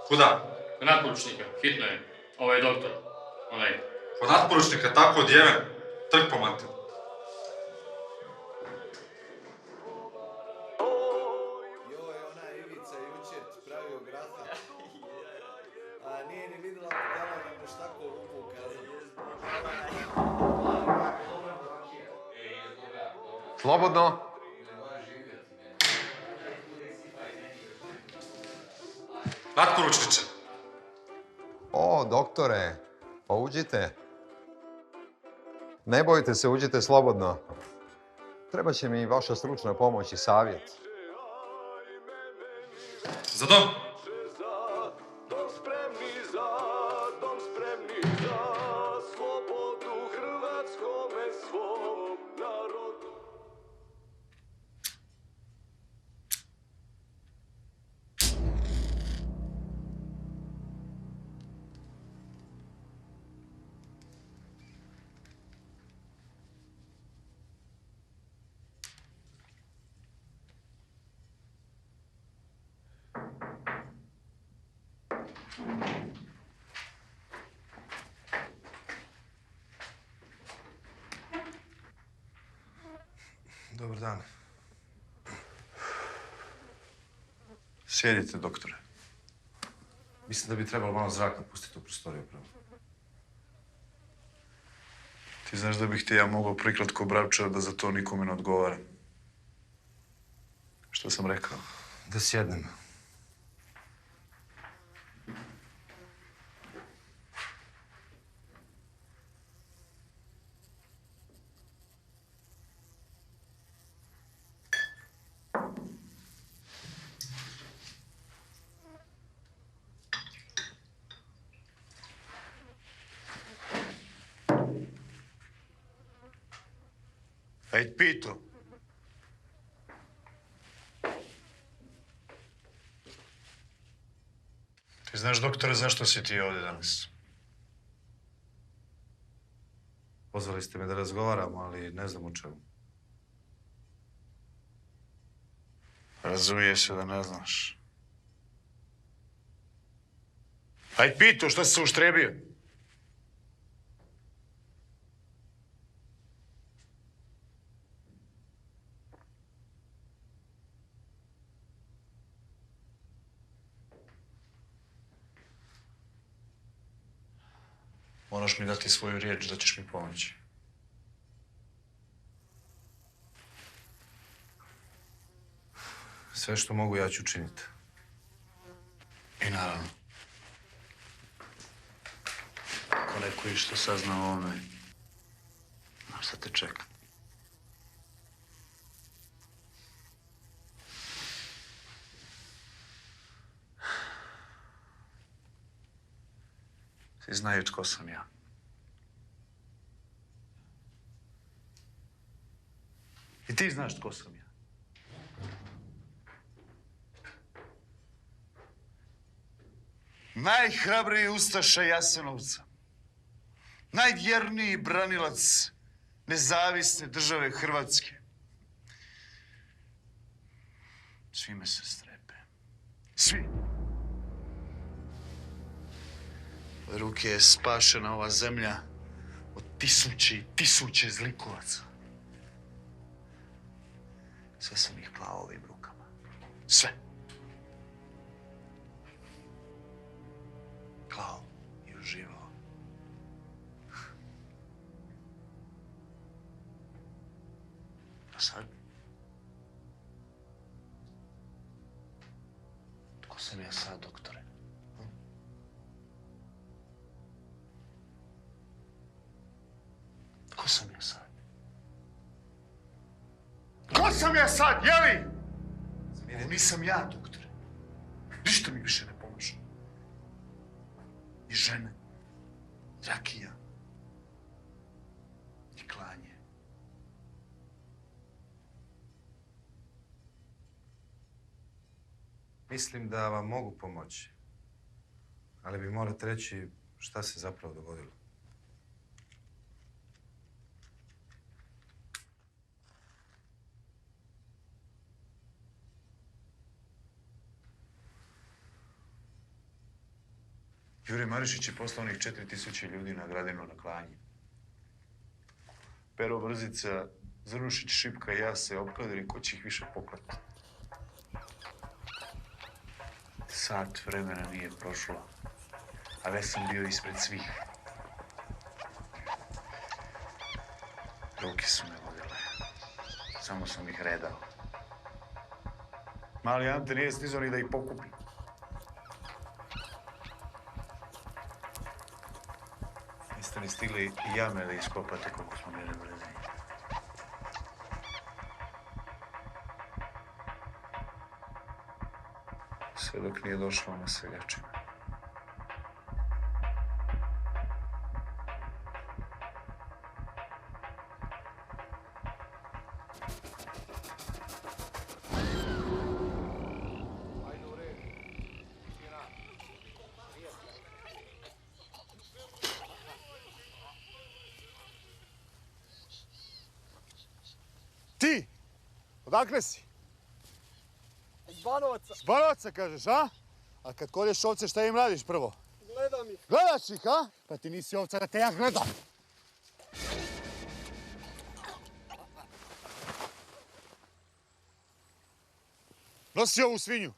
Kuda? Kod natporučnika, hitno je. Ovaj doktor, onaj. Kod natporučnika, tako odjeven. Trk po mantel. Joj, ona Ivica jučer ti pravio graha. A nije ni vidjela pedala da mu šta ko lupu ukazati. Slobodno. Natporučniče. O, doktore, pa uđite. Ne bojte se, uđite slobodno. Treba će mi vaša stručna pomoć i savjet. Za dom. Dom spremni za slobodu hrvatskome svom narodu. Dobar dan. Sjedite, doktore. Mislim da bi trebalo malo zraka pustiti u prostoriju pravo. Ti znaš da bih ti ja mogao priklat ko Bravčar da za to nikome ne odgovara. Što sam rekao? Da sjednem. Ej, Pito. Ti znaš, doktore, zašto si ti ovdje danas? Pozvali ste me da razgovaramo, ali ne znam o čemu. Razumije se da ne znaš. Aj, Pito, što si se uštrebio? Moraš mi dati svoju riječ da ćeš mi pomoći. Sve što mogu ja ću učiniti. I naravno, ako neko išta sazna o ovome, znaš šta te čeka. Svi znaju tko sam ja. I ti znaš tko sam ja. Najhrabriji ustaša Jasenovca. Najvjerniji branilac nezavisne države Hrvatske. Svi me se strepe. Svi. Od ruke je spašena ova zemlja od tisuće i tisuće zlikovaca. Sve sam ih klao ovim rukama. Sve. Klao i uživao. A sad? Tko sam ja sad, doktore? Ko sam ja sad? Ko sam ja sad, jeli? Ovo nisam ja, doktore. Ništa mi više ne pomaže. Ni žene, ni rakija, ni klanje. Mislim da vam mogu pomoći, ali vi morate reći šta se zapravo dogodilo. Jure Marišić je poslao onih 4000 ljudi na Gradinu na klanje. Pero Brzica, Zrnušić, Šipka i ja se opkladili ko će ih više poklati. Sat vremena nije prošlo, a već sam bio ispred svih. Ruke su me vodile. Samo sam ih redao. Mali Ante nije stizao ni da ih pokupi. Niste ni stigli i jame da iskopate koliko smo bili brzi. Sve dok nije došlo ona seljačina. Ti! Odakle si? Iz Banovaca. S Banovaca kažeš, a? A kad kolješ ovce, šta im radiš prvo? Gledam ih. Gledaš ih, a? Pa ti nisi ovca da te ja gledam. Nosi ovu svinju.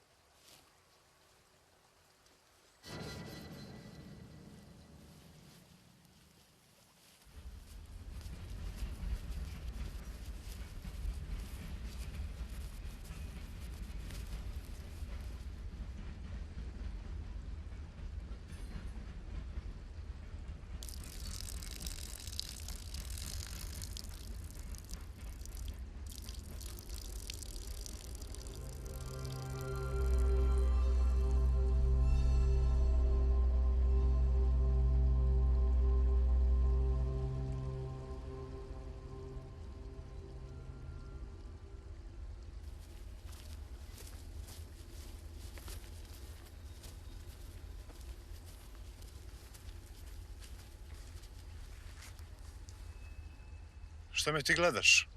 Šta me ti gledaš?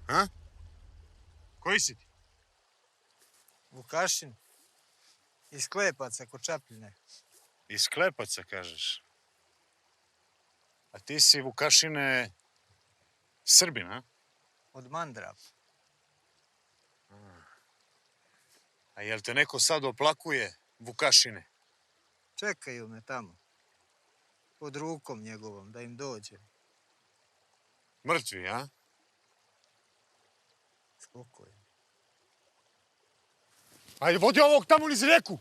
A? Koji si ti? Vukašin. Iz Klepaca kod Čapljine. Iz Klepaca, kažeš. A ti si, Vukašine, Srbin, a? Od Mandrap. A jel te neko sad oplakuje, Vukašine? Čekaju me tamo. Pod rukom njegovom, da im dođe. Mrtvi, a? Spokojno. Ajde, vodi ovog tamo niz rijeku!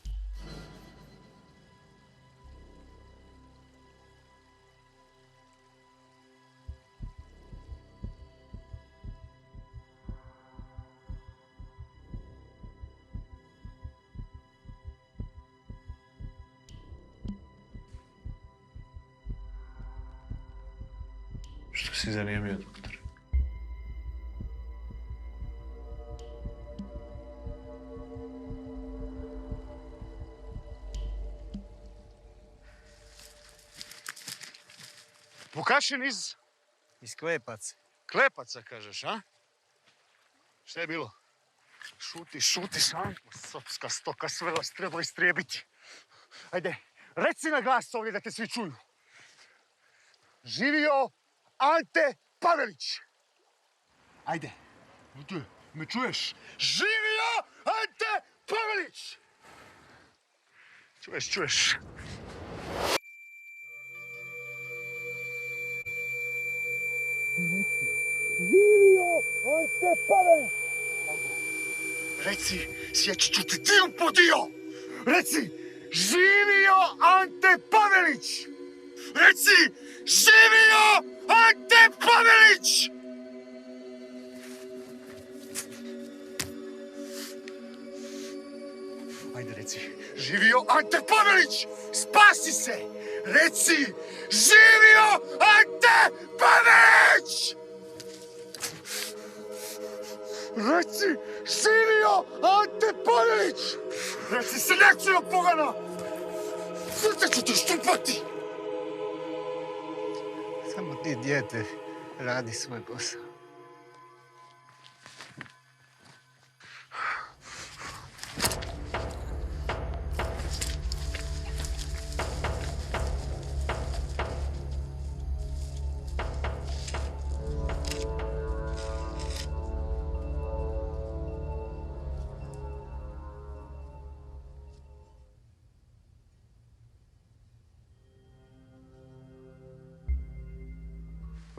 Što si zanimio, doktore? Vukašin iz Iz Klepaca. Klepaca, kažeš, a? Šta je bilo? Šuti, sam. Srpska stoka, sve vas treba istrijebiti. Ajde, reci na glas ovdje da te svi čuju. Živio Ante Pavelić. Ajde, me čuješ? Živio Ante Pavelić! Čuješ. Živio Ante Pavelić! Reci, sjeći ću ti dio po dio! Reci, živio Ante Pavelić! Reci, živio Ante Pavelić! Ajde, reci, živio Ante Pavelić! Spasi se! Reci, živio Ante Pavelić! Reci, živio Ante Pavelić! Reci, seljačino pogana! Srce ću te štupati! Samo ti, dijete, radi svoj posao.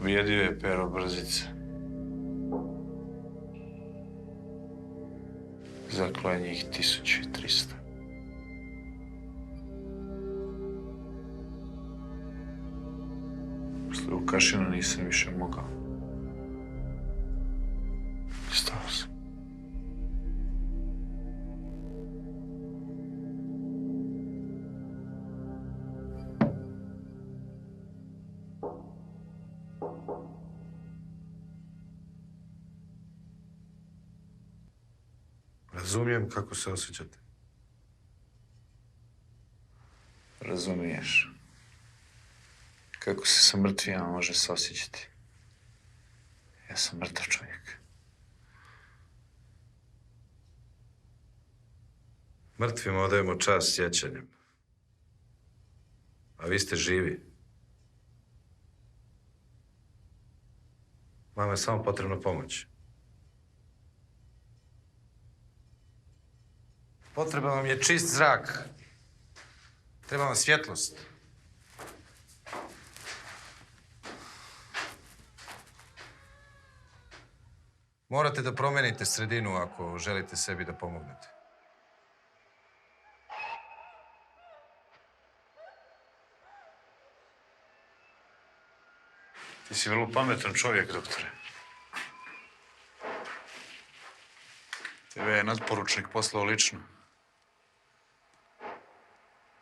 Pobjedio je Pero Brzica. Zaklao je njih 1300. Posle Vukašina nisam više mogao. Stao sam. Razumijem kako se osjećate. Razumiješ. Kako se sa mrtvima može se osjećati. Ja sam mrtav čovjek. Mrtvima odajemo čast sjećanjem. A vi ste živi. Vama je samo potrebna pomoć. Potreba vam je čist zrak. Treba vam svjetlost. Morate da promenite sredinu ako želite sebi da pomognete. Ti si vrlo pametan čovjek, doktore. Tebe je nadporučnik poslao lično.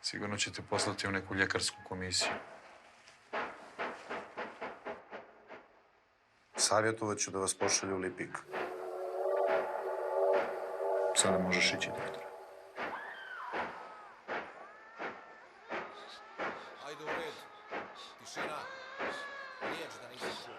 Sigurno ćete poslati u neku ljekarsku komisiju. Savjetovat ću da vas pošalju u Lipik. Sada možeš ići, doktore. Ajde u red. Tišina. Riječ da nisam čuo.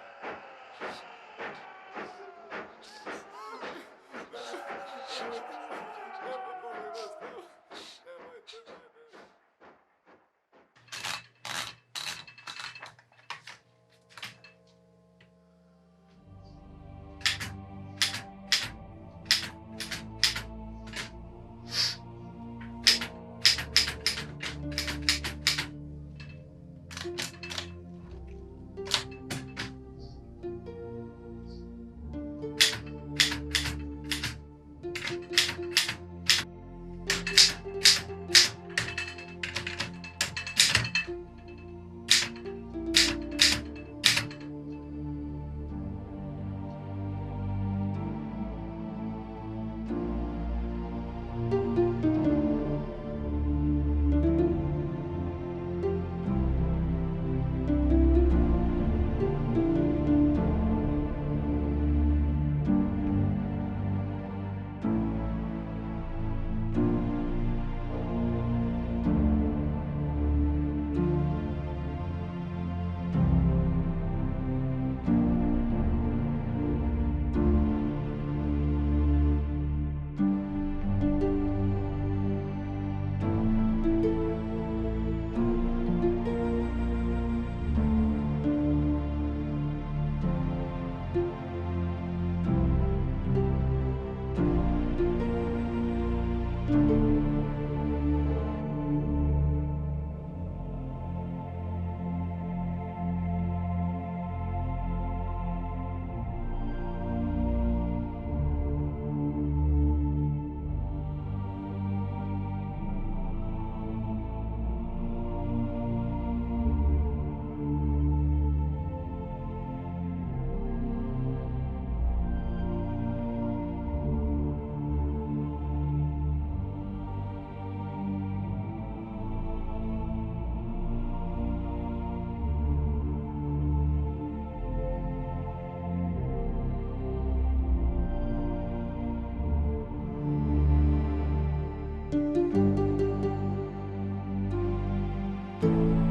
Thank you.